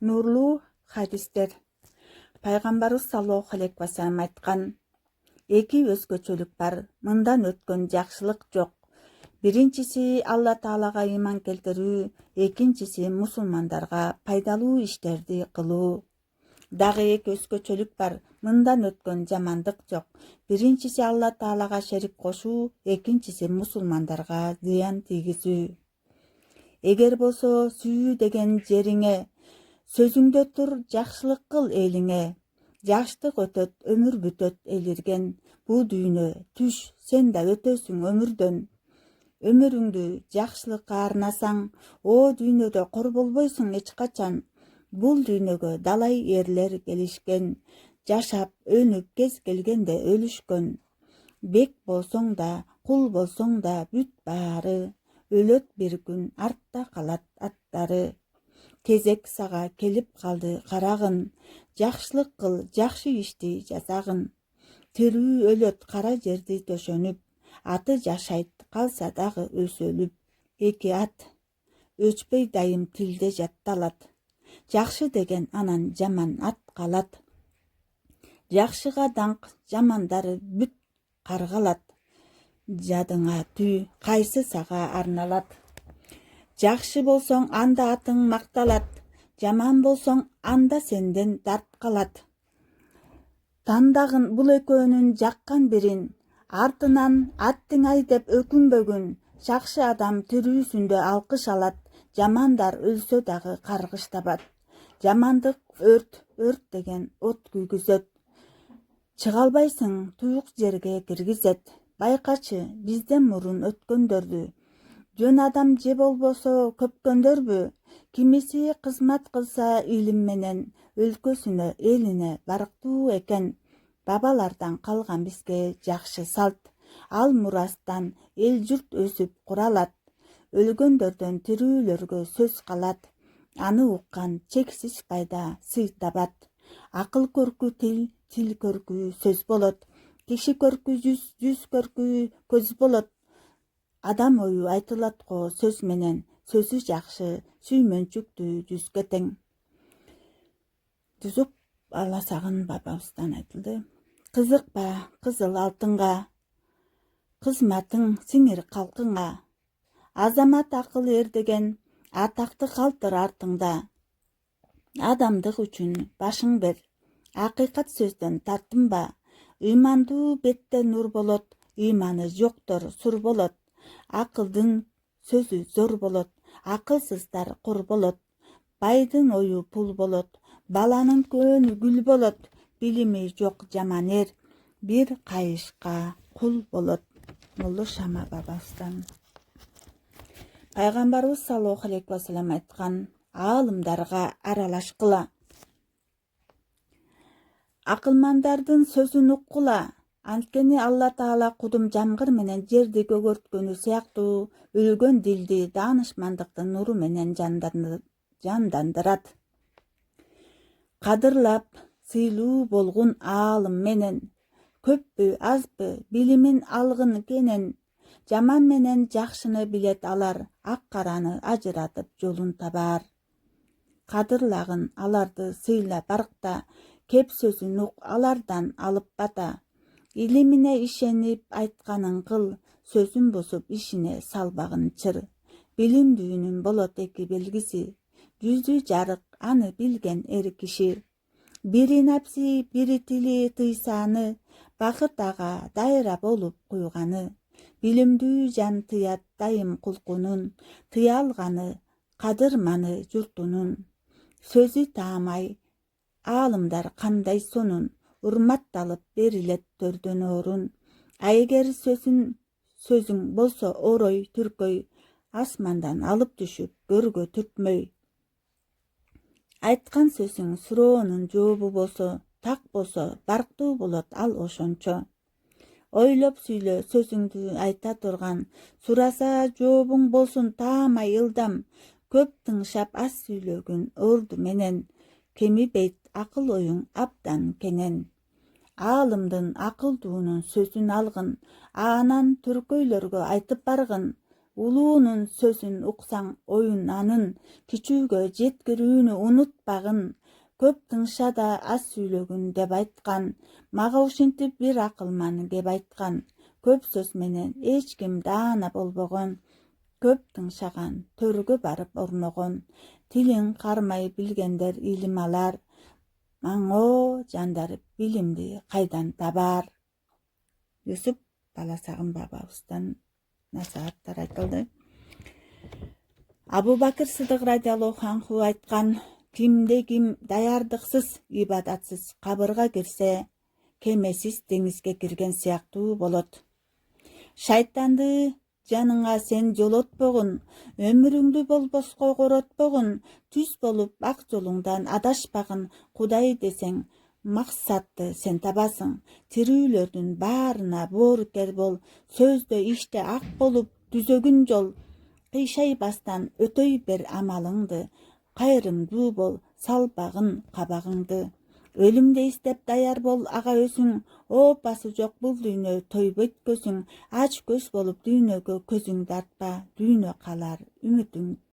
Нурлуу хадистер. Пайгамбарыбыз саллаллаху алейхи вассалам айткан: эки өзгөчөлүк бар, мындан өткөн жакшылык жок. Биринчиси Алла Таалага ыйман келтирүү, экинчиси мусулмандарга пайдалуу иштерди кылуу. Дагы эки өзгөчөлүк бар, мындан өткөн жамандык жок. Биринчиси Алла Таалага шерик кошуу, экинчиси мусулмандарга зыян тийгизүү. Эгер болсо сүйүү деген жериңе, сөзүңдө тур, жакшылык кыл элиңе. Жаштык өтөт, өмүр бүтөт элирген. Бул дүйнө түш, сен да өтөсүң өмүрдөн. Өмүрүңдү жакшылыкка арнасаң, о дүйнөдө кор болбойсуң эч качан. Бул дүйнөгө далай эрлер келишкен, жашап, өнүп, кез келгенде өлүшкөн. Бек болсоң да, кул болсоң да, бүт баары. Өлөт бир күн, артта калат аттары. Кезек сага келип калды карагын, жакшылык кыл, жакшы ишти жасагын. Тирүү өлөт кара жерди төшөнүп, аты жашайт, калса дагы өсөлүп. Эки ат өчпөй дайым тилде жатталат. Жакшы деген анан жаман ат калат. Жакшыга даңк, жамандары бүт каргалат. Жадыңа түү, кайсы сага арналат. Жакшы болсоң, анда атың макталат. Жаман болсоң, анда сенден дарт калат. Тандагын бул экөөнүн жаккан бирин, артынан аттың ай деп өкүнбөгүн. Жакшы адам тирүүсүндө алкыш алат, жамандар өлсө дагы каргыш табат. Жамандык өрт, өрт деген от күйгүзөт. Чыга албайсың, туюк жерге киргизет. Байкачы, бизден мурун өткөндөрдү. Жөн адам же болбосо көпкөндөрбү? Кимиси кызмат кылса илим менен, өлкөсүнө, элине барктуу экен. Бабалардан калган бизге жакшы салт. Ал мурастан эл журт өсүп куралат. Өлгөндөрдөн тирүүлөргө сөз калат. Аны уккан чексиз пайда, сый табат. Акыл көркү тил, тил көркү сөз болот. Киши көркү жүз, жүз көркү көз болот. Адам ою айтылат го сөз менен, сөзү жакшы, сүймөнчүктүү жүзгө тең. Жүзүк аласагын бабабыздан айтылды. Кызыкпа кызыл алтынга, кызматың сиңир калкыңа. Азамат акыл эр деген атакты калтыр артыңда. Адамдык үчүн башың бер, акыйкат сөздөн тартынба. Ыймандуу бетте нур болот, ыйманы жоктор сур болот. Акылдын сөзү зор болот, акылсыздар кор болот. Байдын ою пул болот, баланын көөнү гүл болот. Билими жок жаман эр, бир кайышка кул болот. Молла Шама бабабыздан. Пайгамбарыбыз саллаллаху алейхи вассалам айткан: аалымдарга аралашкыла. Акылмандардын сөзүн уккула. Анткени Алла Таала кудум жамгыр менен жерди көгөрткөнү сыяктуу өлгөн дилди даанышмандыктын нуру менен жандандырат. Кадырлап, сыйлуу болгун аалым менен, көппү, азбы, билимин алгын кенен. Жаман менен жакшыны билет алар, ак-караны ажыратып жолун табар. Кадырлагын аларды сыйла баркта, кеп сөзүн ук алардан алып бата. Илимине ишенип айтканын кыл, сөзүн бузуп ишине салбагын чыр. Билимдүүнүн болот эки белгиси, жүзү жарык, аны билген эр киши. Бири напси, бири тили тыйсаны, бакыт ага дайра болуп куйганы. Билимдүү жан тыят дайым кулкунун, тыя алганы кадырманы журтунун. Сөзү таамай, аалымдар кандай сонун, урматталып берилет төрдөн орун. А эгер сөзүң болсо орой түркөй, асмандан алып түшүп көргө түртмөй. Айткан сөзүң суроонун жообу болсо, так болсо, барктуу болот ал ошончо. Ойлоп сүйлө сөзүңдү айта турган, сураса жообуң болсун таамай ылдам. Көп тыңшап аз сүйлөгүн орду менен, кемибейт акыл оюң абдан кенен. Аалымдын акылдуунун сөзүн алгын, анан түркөйлөргө айтып баргын. улуунун сөзүн уксаң оюн анын, кичүүгө жеткирүүнү унутпагын, көп тыңша да аз сүйлөгүн деп айткан. Мага ушинтип бир акылман кеп айткан. Көп сөз менен эч ким даана болбогон. Көп тыңшаган төргө барып орногон. Тилин кармай билгендер илим алар. Маңо жандар билимди кайдан табар? Юсуп Баласагын бабабыздан насааттар айтылды. Абу Бакыр Сыдык радиаллаху анху айткан: кимде ким даярдыксыз, ибадатсыз кабырга кирсе, кемесиз деңизге кирген сыяктуу болот. Шайтанды жаныңа сен жолотпогун, өмүрүңдү болбоско коротпогун, түз болуп ак жолуңдан адашпагын Кудай десең, максатты сен табасың. Тирүүлөрдүн баарына боорукер бол, сөздө иште ак болуп түзөгүн жол. Кыйшайбастан өтөй бер амалыңды, кайрымдуу бол, салбагын кабагыңды. Өлүмдү издеп даяр бол ага өзүң, оопасы жок бул дүйнө тойбойт көзүң. Ач көз болуп дүйнөгө көзүңдү артпа, дүйнө калар, үмүтүң